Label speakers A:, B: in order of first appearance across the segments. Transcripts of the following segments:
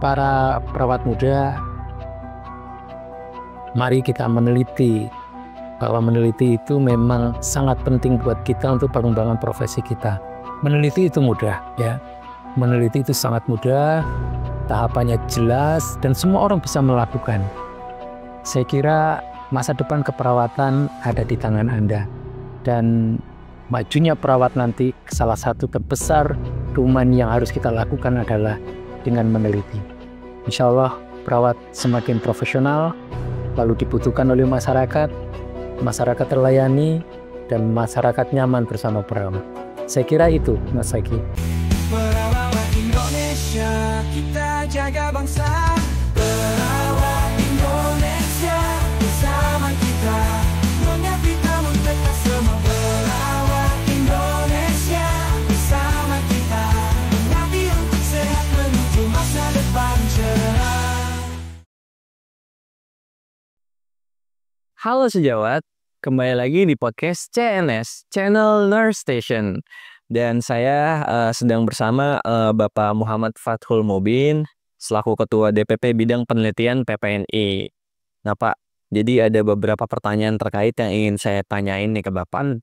A: para perawat muda, mari kita meneliti, bahwa meneliti itu memang sangat penting buat kita untuk pengembangan profesi kita. Meneliti itu mudah, ya. Meneliti itu sangat mudah, tahapannya jelas, dan semua orang bisa melakukan. Saya kira masa depan keperawatan ada di tangan Anda. Dan majunya perawat nanti, salah satu terbesar domain yang harus kita lakukan adalah dengan meneliti. Insya Allah perawat semakin profesional, lalu dibutuhkan oleh masyarakat terlayani, dan masyarakat nyaman bersama perawat. Saya kira itu, Mas Sagi.
B: Perawat Indonesia, kita jaga bangsa. Perawat Indonesia, bersama kita menyapi tamu kita semua. Perawat Indonesia, bersama kita menyapi untuk sehat menuju masa depan cerah.
C: Halo sejawat, kembali lagi di podcast CNS, Channel Nurse Station. Dan saya sedang bersama Bapak Muhammad Fathul Mubin, selaku Ketua DPP Bidang Penelitian PPNI. Nah Pak, jadi ada beberapa pertanyaan terkait yang ingin saya tanyain nih ke Bapak.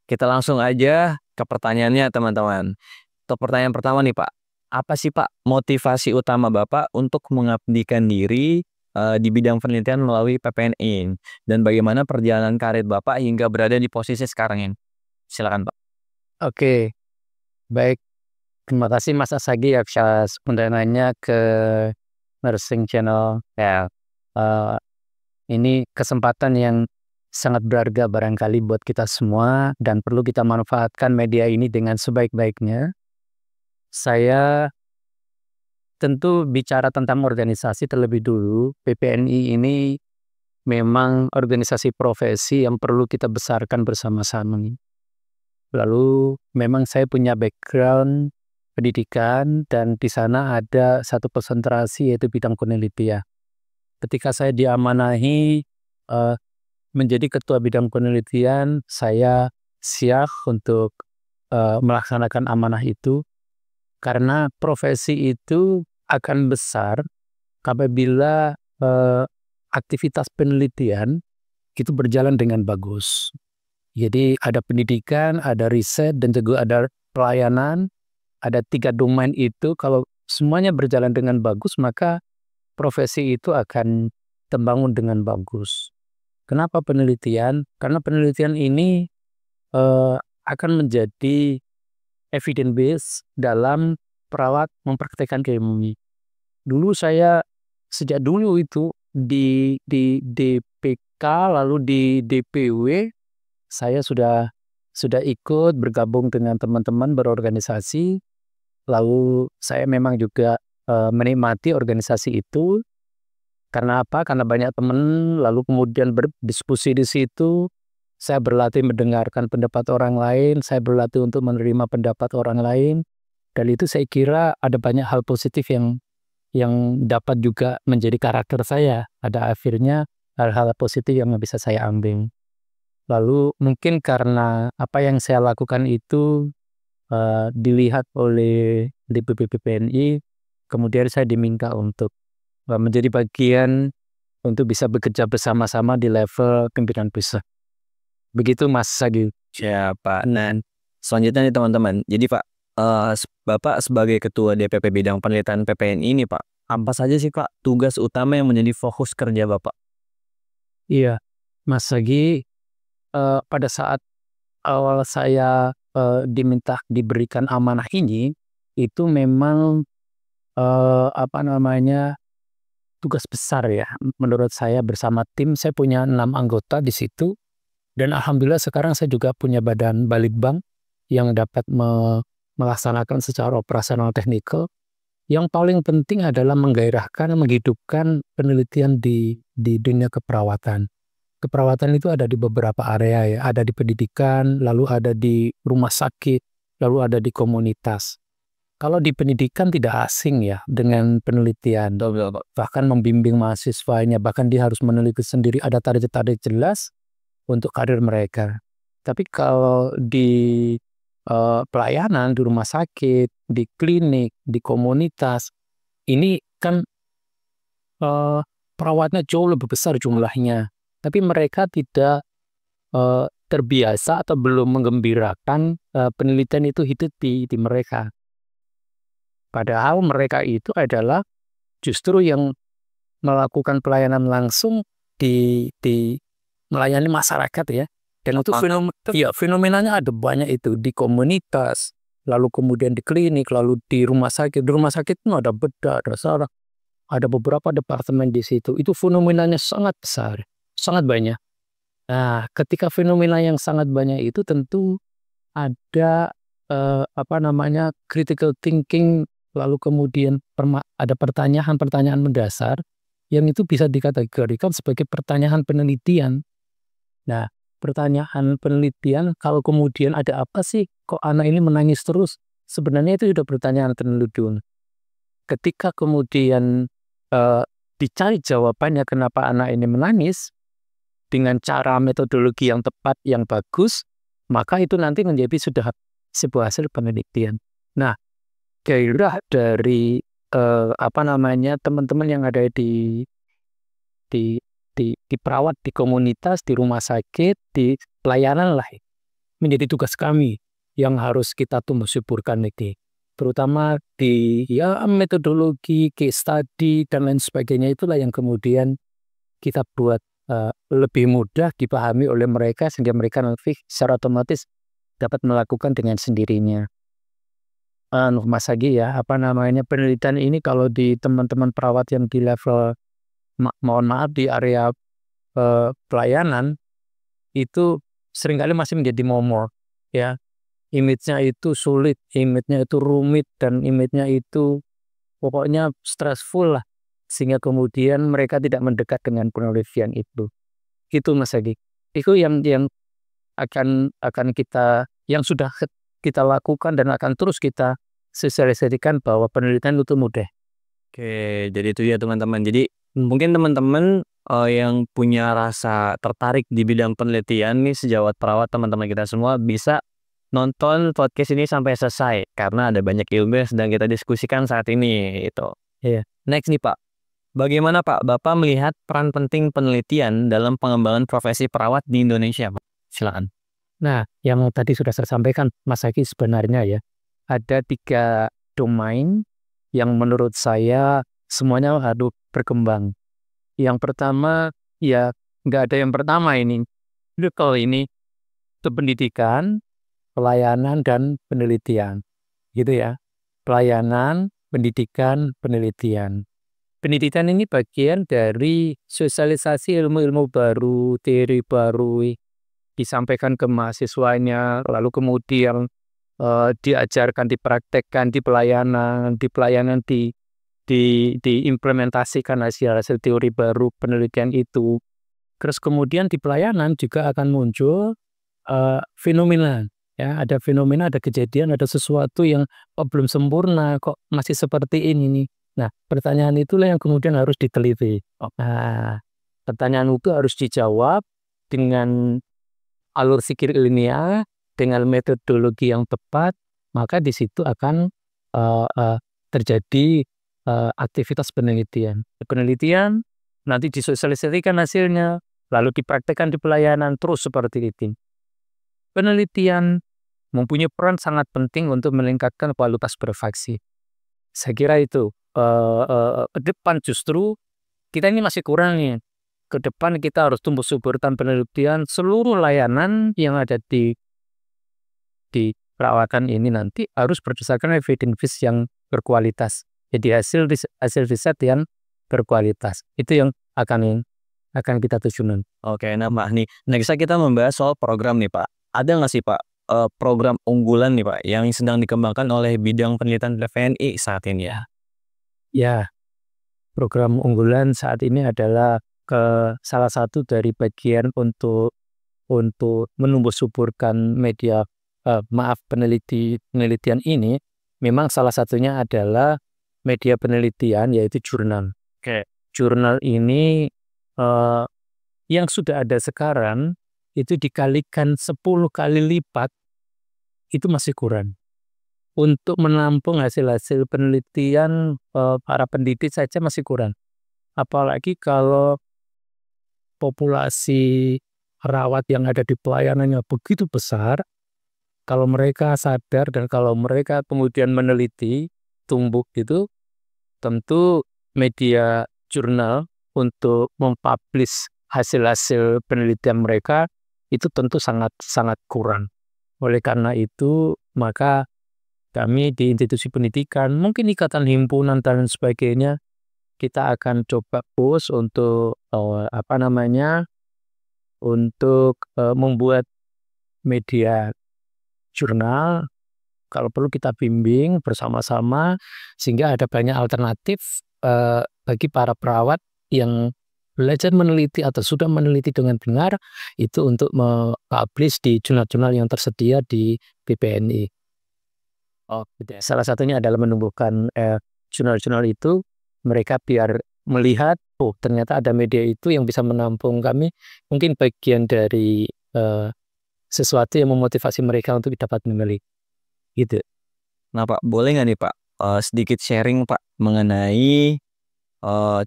C: Kita langsung aja ke pertanyaannya teman-teman. Untuk pertanyaan pertama nih Pak, apa sih Pak motivasi utama Bapak untuk mengabdikan diri di bidang penelitian melalui PPNI? Dan bagaimana perjalanan karir Bapak hingga berada di posisi sekarang ini? Silakan Pak.
A: Oke, baik. Terima kasih Mas Asagi atas undangannya ke Nursing Channel. Ya, ini kesempatan yang sangat berharga barangkali buat kita semua, dan perlu kita manfaatkan media ini dengan sebaik-baiknya. Saya tentu bicara tentang organisasi terlebih dulu. PPNI ini memang organisasi profesi yang perlu kita besarkan bersama-sama. Lalu memang saya punya background pendidikan, dan di sana ada satu konsentrasi yaitu bidang penelitian. Ketika saya diamanahi menjadi ketua bidang penelitian, saya siap untuk melaksanakan amanah itu, karena profesi itu akan besar apabila aktivitas penelitian itu berjalan dengan bagus. Jadi ada pendidikan, ada riset, dan juga ada pelayanan. Ada 3 domain itu, kalau semuanya berjalan dengan bagus, maka profesi itu akan terbangun dengan bagus. Kenapa penelitian? Karena penelitian ini akan menjadi evidence base dalam perawat mempraktekkan keilmuan. Dulu saya sejak dulu itu di DPK, lalu di DPW, saya sudah ikut bergabung dengan teman-teman berorganisasi. Lalu saya memang juga menikmati organisasi itu. Karena apa? Karena banyak teman, lalu kemudian berdiskusi di situ. Saya berlatih mendengarkan pendapat orang lain, saya berlatih untuk menerima pendapat orang lain. Dan itu saya kira ada banyak hal positif yang dapat juga menjadi karakter saya. Ada akhirnya hal-hal positif yang bisa saya ambil. Lalu mungkin karena apa yang saya lakukan itu dilihat oleh DPP PPNI, kemudian saya diminta untuk menjadi bagian untuk bisa bekerja bersama-sama di level pimpinan pusat. Begitu Mas Sagi.
C: Ya Pak. Nah, selanjutnya nih teman-teman. Jadi Pak, Bapak sebagai Ketua DPP Bidang Penelitian PPNI ini Pak, apa saja sih Pak tugas utama yang menjadi fokus kerja Bapak?
A: Iya, Mas Sagi, pada saat awal saya diberikan amanah ini, itu memang tugas besar ya. Menurut saya bersama tim, saya punya 6 anggota di situ, dan alhamdulillah sekarang saya juga punya badan balitbang yang dapat melaksanakan secara operasional teknikal. Yang paling penting adalah menggairahkan, menghidupkan penelitian di dunia keperawatan. Keperawatan itu ada di beberapa area ya, ada di pendidikan, lalu ada di rumah sakit, lalu ada di komunitas. Kalau di pendidikan tidak asing ya dengan penelitian, bahkan membimbing mahasiswanya, bahkan dia harus meneliti sendiri, ada target-target jelas untuk karir mereka. Tapi kalau di pelayanan, di rumah sakit, di klinik, di komunitas, ini kan perawatnya jauh lebih besar jumlahnya, tapi mereka tidak terbiasa atau belum menggembirakan penelitian itu hidup di mereka. Padahal mereka itu adalah justru yang melakukan pelayanan langsung di melayani masyarakat ya. Dan itu fenomenanya ada banyak itu di komunitas, lalu kemudian di klinik, lalu di rumah sakit. Di rumah sakit itu ada bedah, ada saraf, ada beberapa departemen di situ. Itu fenomenanya sangat besar, sangat banyak. Nah, ketika fenomena yang sangat banyak itu tentu ada critical thinking, lalu kemudian ada pertanyaan-pertanyaan mendasar yang itu bisa dikategorikan sebagai pertanyaan penelitian. Nah, pertanyaan penelitian, kalau kemudian ada apa sih kok anak ini menangis terus? Sebenarnya itu sudah pertanyaan penelitian. Ketika kemudian dicari jawabannya kenapa anak ini menangis dengan cara metodologi yang tepat, yang bagus, maka itu nanti menjadi sudah sebuah hasil penelitian. Nah, gairah dari teman-teman yang ada di perawat, di komunitas, di rumah sakit, di pelayanan lah, menjadi tugas kami yang harus kita tumbuh suburkan ini. Terutama di metodologi, case study, dan lain sebagainya, itulah yang kemudian kita buat lebih mudah dipahami oleh mereka sehingga mereka nanti secara otomatis dapat melakukan dengan sendirinya. Mas Agi ya, penelitian ini kalau di teman-teman perawat yang di level mohon maaf di area pelayanan itu seringkali masih menjadi momok ya. Image-nya itu sulit, image-nya itu rumit, dan image-nya itu pokoknya stressful lah, sehingga kemudian mereka tidak mendekat dengan penelitian itu. Itu Mas Agi. Itu yang akan kita, yang sudah kita lakukan dan akan terus kita sosialisasikan bahwa penelitian itu mudah.
C: Oke, jadi itu ya teman-teman. Jadi mungkin teman-teman yang punya rasa tertarik di bidang penelitian nih, sejawat perawat, teman-teman kita semua bisa nonton podcast ini sampai selesai karena ada banyak ilmu yang sedang kita diskusikan saat ini itu.
A: Iya.
C: Next nih Pak, bagaimana Pak Bapak melihat peran penting penelitian dalam pengembangan profesi perawat di Indonesia, Pak? Silakan.
A: Nah, yang tadi sudah saya sampaikan Mas Agi, sebenarnya ya ada 3 domain yang menurut saya semuanya harus berkembang. Yang pertama ya nggak ada yang pertama ini. Kalau ini itu pendidikan, pelayanan, dan penelitian, gitu ya. Pelayanan, pendidikan, penelitian. Pendidikan ini bagian dari sosialisasi ilmu-ilmu baru, teori baru, disampaikan ke mahasiswanya, lalu kemudian diajarkan, dipraktekkan di pelayanan, diimplementasikan hasil-hasil teori baru penelitian itu. Terus kemudian di pelayanan juga akan muncul fenomena. Ya, ada fenomena, ada kejadian, ada sesuatu yang belum sempurna, kok masih seperti ini nih. Nah, pertanyaan itulah yang kemudian harus diteliti. Nah, pertanyaan itu harus dijawab dengan alur pikir ilmiah, dengan metodologi yang tepat, maka di situ akan terjadi aktivitas penelitian. Penelitian nanti disosialisasikan hasilnya, lalu dipraktekkan di pelayanan, terus seperti itu. Penelitian mempunyai peran sangat penting untuk meningkatkan kualitas profesi. Saya kira itu ke depan justru kita ini masih kurang nih. Ke depan kita harus tumbuh suburkan penelitian, seluruh layanan yang ada di perawatan ini nanti harus berdasarkan evidence base yang berkualitas. Jadi hasil riset yang berkualitas. Itu yang akan kita tujukan.
C: Oke, nah Pak, nih next kita membahas soal program nih Pak. Ada nggak sih Pak program unggulan nih Pak yang sedang dikembangkan oleh bidang penelitian TVNI saat ini ya?
A: Ya, program unggulan saat ini adalah salah satu dari bagian untuk menumbuh suburkan media penelitian ini. Memang salah satunya adalah media penelitian, yaitu jurnal.
C: Oke.
A: Jurnal ini yang sudah ada sekarang itu dikalikan 10 kali lipat, itu masih kurang. untuk menampung hasil-hasil penelitian para pendidik saja masih kurang. Apalagi kalau populasi perawat yang ada di pelayanannya begitu besar, kalau mereka sadar dan kalau mereka kemudian meneliti, tumbuh gitu, tentu media jurnal untuk mempublish hasil-hasil penelitian mereka itu tentu sangat kurang. Oleh karena itu, maka kami di institusi pendidikan, mungkin ikatan himpunan dan sebagainya, kita akan coba push untuk membuat media jurnal. Kalau perlu kita bimbing bersama-sama sehingga ada banyak alternatif bagi para perawat yang belajar meneliti atau sudah meneliti dengan benar itu untuk mempublish di jurnal-jurnal yang tersedia di BPNI. Salah satunya adalah menumbuhkan jurnal-jurnal itu, mereka biar melihat, oh ternyata ada media itu yang bisa menampung kami, mungkin bagian dari sesuatu yang memotivasi mereka untuk dapat meneliti. Gitu.
C: Nah Pak, boleh nggak nih Pak sedikit sharing Pak mengenai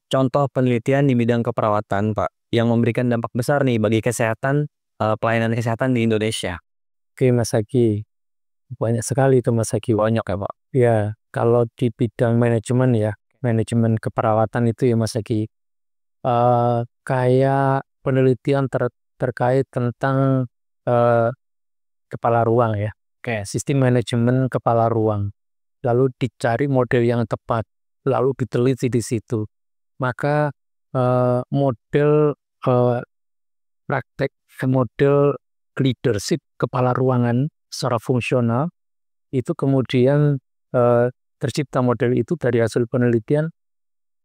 C: contoh penelitian di bidang keperawatan Pak yang memberikan dampak besar nih bagi kesehatan, pelayanan kesehatan di Indonesia?
A: Oke Mas Haki, banyak sekali itu Mas Haki.
C: Banyak ya Pak?
A: Ya, kalau di bidang manajemen ya, manajemen keperawatan itu ya Mas Haki, kayak penelitian terkait tentang kepala ruang ya, kayak sistem manajemen kepala ruang, lalu dicari model yang tepat, lalu diteliti di situ, maka model praktek model leadership kepala ruangan secara fungsional itu kemudian tercipta model itu dari hasil penelitian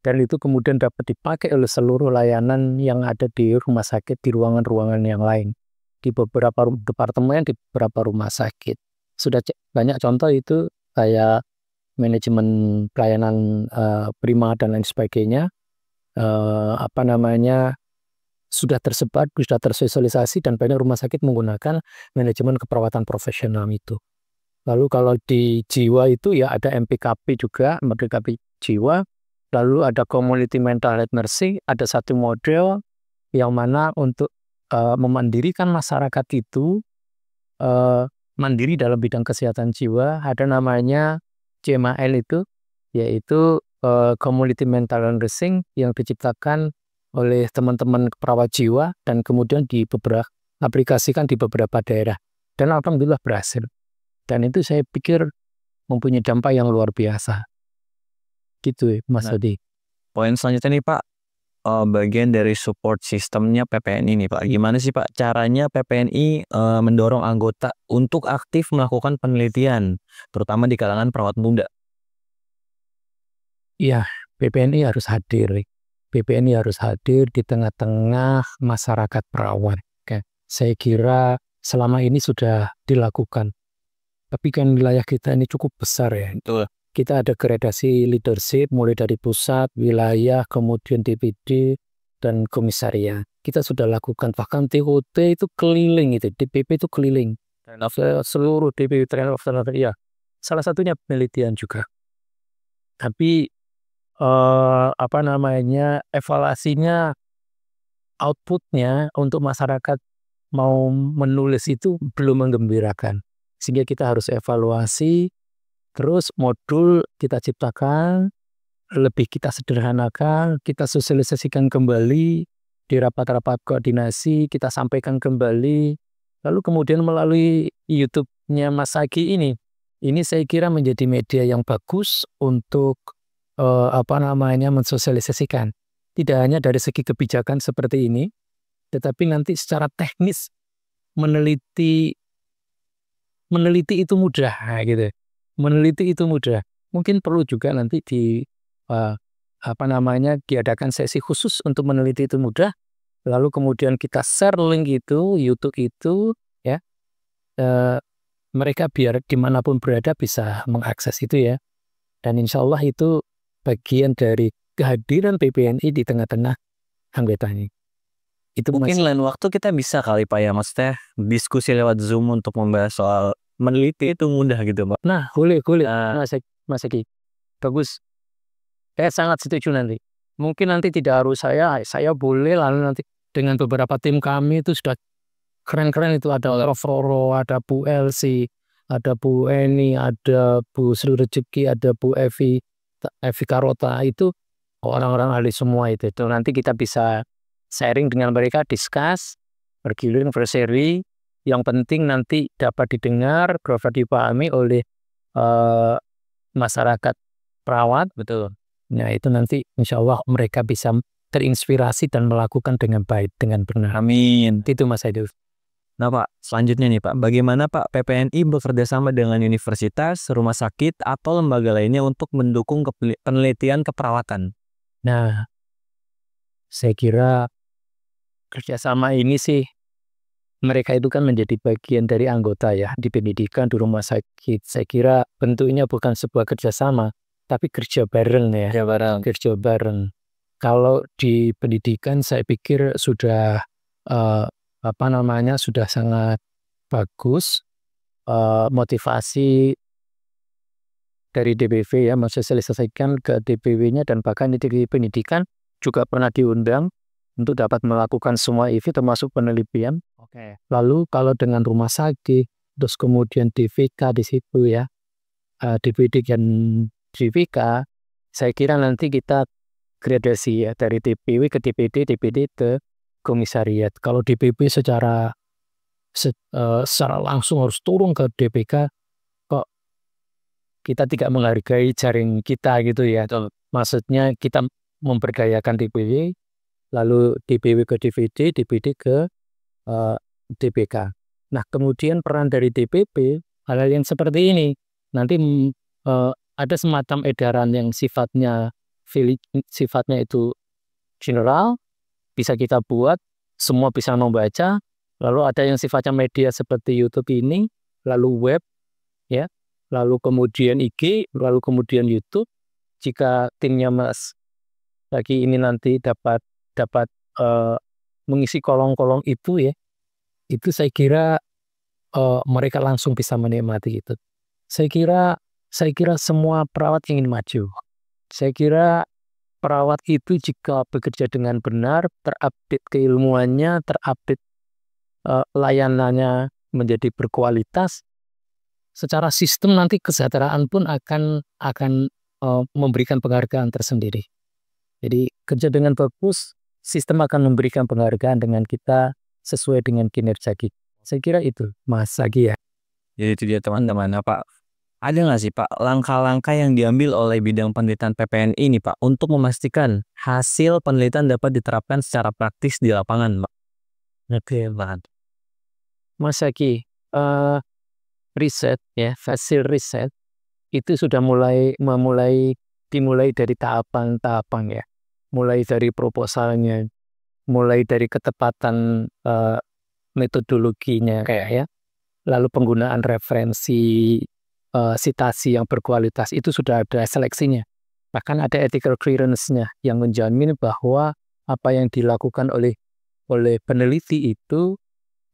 A: dan itu kemudian dapat dipakai oleh seluruh layanan yang ada di rumah sakit, di ruangan-ruangan yang lain, di beberapa departemen, di beberapa rumah sakit. Sudah banyak contoh itu kayak manajemen pelayanan prima dan lain sebagainya, sudah tersebar, sudah tersosialisasi dan banyak rumah sakit menggunakan manajemen keperawatan profesional itu. Lalu kalau di jiwa itu ya ada MPKP juga, MPKP jiwa, lalu ada community mental health nursing, ada satu model yang mana untuk memandirikan masyarakat itu mandiri dalam bidang kesehatan jiwa, ada namanya CMAL itu, yaitu community mental nursing yang diciptakan oleh teman-teman perawat jiwa dan kemudian aplikasikan di beberapa daerah dan alhamdulillah berhasil. Dan itu saya pikir mempunyai dampak yang luar biasa. Gitu Mas Odi.
C: Poin selanjutnya nih Pak, bagian dari support sistemnya PPNI nih Pak. Gimana sih Pak caranya PPNI mendorong anggota untuk aktif melakukan penelitian, terutama di kalangan perawat muda?
A: Iya, PPNI harus hadir. PPNI harus hadir di tengah-tengah masyarakat perawat. Saya kira selama ini sudah dilakukan. Tapi kan wilayah kita ini cukup besar ya.
C: Betul.
A: Kita ada gradasi leadership mulai dari pusat, wilayah, kemudian DPD, dan komisariat. Kita sudah lakukan, bahkan TOT itu keliling, itu DPP itu keliling. Seluruh DPP train of ya. Salah satunya penelitian juga. Tapi evaluasinya, outputnya untuk masyarakat mau menulis itu belum menggembirakan. Sehingga kita harus evaluasi, terus modul kita ciptakan, lebih kita sederhanakan, kita sosialisasikan kembali di rapat-rapat koordinasi, kita sampaikan kembali, lalu kemudian melalui YouTube-nya Mas Haki ini saya kira menjadi media yang bagus untuk mensosialisasikan. Tidak hanya dari segi kebijakan seperti ini, tetapi nanti secara teknis meneliti itu mudah, gitu. Meneliti itu mudah. Mungkin perlu juga nanti diadakan sesi khusus untuk meneliti itu mudah. Lalu kemudian kita share link itu, YouTube itu, ya, mereka biar dimanapun berada bisa mengakses itu ya. Dan insya Allah itu bagian dari kehadiran PPNI di tengah-tengah anggotanya. Itu
C: mungkin lain waktu kita bisa kali Pak ya, maksudnya diskusi lewat Zoom untuk membahas soal meneliti itu mudah gitu Pak.
A: Nah, boleh
C: Nah.
A: Mas Eki. Bagus. Saya sangat setuju nanti. Mungkin nanti tidak harus saya boleh, lalu nanti dengan beberapa tim kami itu sudah keren-keren, itu ada Prof. Roro, ada Bu Elsi, ada Bu Eni, ada Bu Sri Rezeki, ada Bu Evi Karota, itu orang-orang ahli semua itu. Nanti kita bisa sharing dengan mereka, discuss, bergilir, berseri. Yang penting nanti dapat didengar, dapat dipahami oleh masyarakat perawat.
C: Betul.
A: Nah, itu nanti insya Allah mereka bisa terinspirasi dan melakukan dengan baik, dengan benar.
C: Amin.
A: Itu Mas Aidil.
C: Nah Pak, selanjutnya nih Pak, bagaimana Pak PPNI bekerja sama dengan universitas, rumah sakit, atau lembaga lainnya untuk mendukung penelitian keperawatan?
A: Nah, saya kira kerjasama ini sih, mereka itu kan menjadi bagian dari anggota ya, di pendidikan, di rumah sakit. Saya kira bentuknya bukan sebuah kerjasama, tapi kerja bareng ya. Kerja bareng. Kalau di pendidikan saya pikir sudah sudah sangat bagus, motivasi dari DPV ya, mensosialisasikan ke DPW-nya, dan bahkan di pendidikan juga pernah diundang untuk dapat melakukan semua itu termasuk penelitian.
C: Oke.
A: Lalu kalau dengan rumah sakit, terus kemudian DVK di situ ya, DPD dan DVK, saya kira nanti kita gradasi ya, dari DPW ke DPD, DPD ke komisariat. Kalau DPP secara langsung harus turun ke DPK, kok kita tidak menghargai jaring kita gitu ya. Maksudnya kita memberdayakan DPW, lalu DPW ke DPD, DPD ke DPK. Nah, kemudian peran dari DPP, hal-hal yang seperti ini, nanti ada semacam edaran yang sifatnya itu general, bisa kita buat, semua bisa membaca. Lalu ada yang sifatnya media seperti YouTube ini, lalu web, ya, lalu kemudian IG, lalu kemudian YouTube. Jika timnya Mas lagi ini nanti dapat mengisi kolong-kolong itu ya, itu saya kira mereka langsung bisa menikmati itu. Saya kira semua perawat ingin maju. Saya kira perawat itu jika bekerja dengan benar, terupdate keilmuannya, terupdate layanannya menjadi berkualitas, secara sistem nanti kesejahteraan pun akan memberikan penghargaan tersendiri. Jadi kerja dengan bagus, sistem akan memberikan penghargaan dengan kita sesuai dengan kinerja kita. Saya kira itu Mas Agi ya.
C: Jadi itu dia teman-teman. Nah Pak, ada nggak sih Pak langkah-langkah yang diambil oleh bidang penelitian PPNI ini Pak untuk memastikan hasil penelitian dapat diterapkan secara praktis di lapangan Pak?
A: Oke, Mas Agi, riset ya, hasil riset itu sudah dimulai dari tahapan-tahapan ya. Mulai dari proposalnya, mulai dari ketepatan metodologinya kayak ya. Lalu penggunaan referensi, sitasi yang berkualitas itu sudah ada seleksinya. Bahkan ada ethical clearance-nya yang menjamin bahwa apa yang dilakukan oleh peneliti itu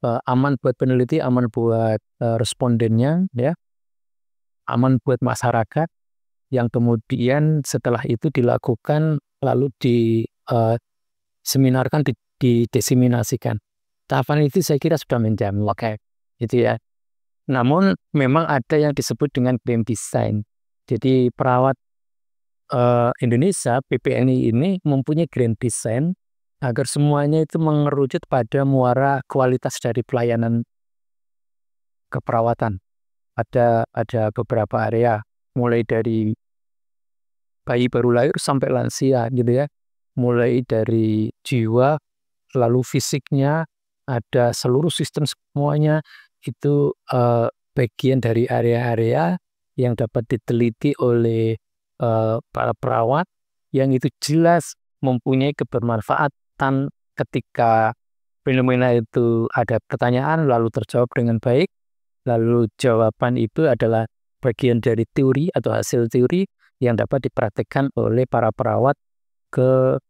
A: aman buat peneliti, aman buat respondennya, ya, aman buat masyarakat, yang kemudian setelah itu dilakukan lalu diseminarkan, didiseminasikan. Tahapan itu saya kira sudah menjamin, gitu ya. Namun memang ada yang disebut dengan grand design. Jadi perawat Indonesia, PPNI ini mempunyai grand design agar semuanya itu mengerucut pada muara kualitas dari pelayanan keperawatan. Ada beberapa area, mulai dari bayi baru lahir sampai lansia gitu ya. Mulai dari jiwa, lalu fisiknya, ada seluruh sistem semuanya itu bagian dari area-area yang dapat diteliti oleh para perawat, yang itu jelas mempunyai kebermanfaatan ketika fenomena itu ada pertanyaan lalu terjawab dengan baik, lalu jawaban itu adalah bagian dari teori atau hasil teori yang dapat dipraktikkan oleh para perawat ke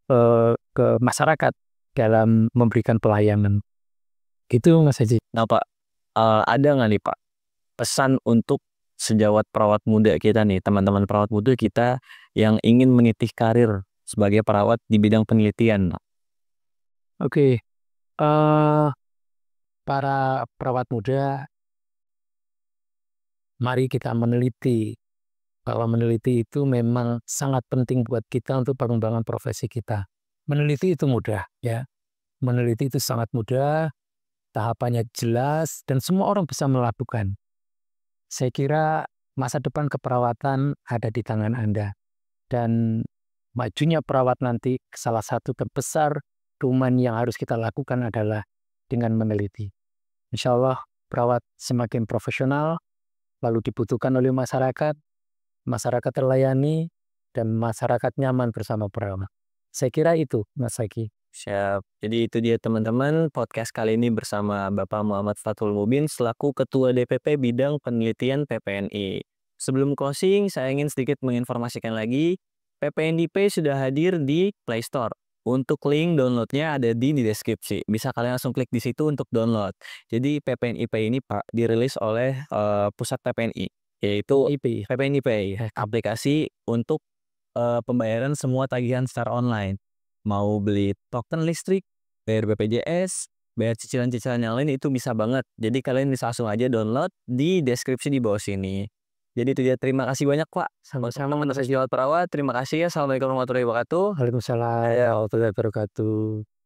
A: masyarakat dalam memberikan pelayanan. Itu Mas Haji.
C: Nah Pak, ada nggak nih Pak pesan untuk sejawat perawat muda kita nih, teman-teman perawat muda kita yang ingin meniti karir sebagai perawat di bidang penelitian.
A: Oke, para perawat muda, mari kita meneliti. Kalau meneliti itu memang sangat penting buat kita untuk pengembangan profesi kita. Meneliti itu mudah, ya. Meneliti itu sangat mudah, tahapannya jelas, dan semua orang bisa melakukan. Saya kira masa depan keperawatan ada di tangan Anda. Dan majunya perawat nanti, salah satu terbesar domain yang harus kita lakukan adalah dengan meneliti. Insya Allah perawat semakin profesional, lalu dibutuhkan oleh masyarakat terlayani, dan masyarakat nyaman bersama perawat. Saya kira itu, Mas Zaki.
C: Siap. Jadi itu dia teman-teman podcast kali ini bersama Bapak Muhammad Fathul Mubin selaku Ketua DPP Bidang Penelitian PPNI. Sebelum closing, saya ingin sedikit menginformasikan lagi, PPNIP sudah hadir di Play Store. Untuk link downloadnya ada di deskripsi. Bisa kalian langsung klik di situ untuk download. Jadi PPNIP ini Pak dirilis oleh Pusat PPNI, yaitu PPNIP, aplikasi untuk pembayaran semua tagihan secara online. Mau beli token listrik, bayar BPJS, bayar cicilan-cicilan yang lain itu bisa banget. Jadi kalian bisa langsung aja download di deskripsi di bawah sini. Jadi itu dia, terima kasih banyak Pak.
A: Sama-sama,
C: Teman-teman sejawat perawat, terima kasih ya. Assalamualaikum warahmatullahi wabarakatuh.
A: Waalaikumsalam warahmatullahi wabarakatuh.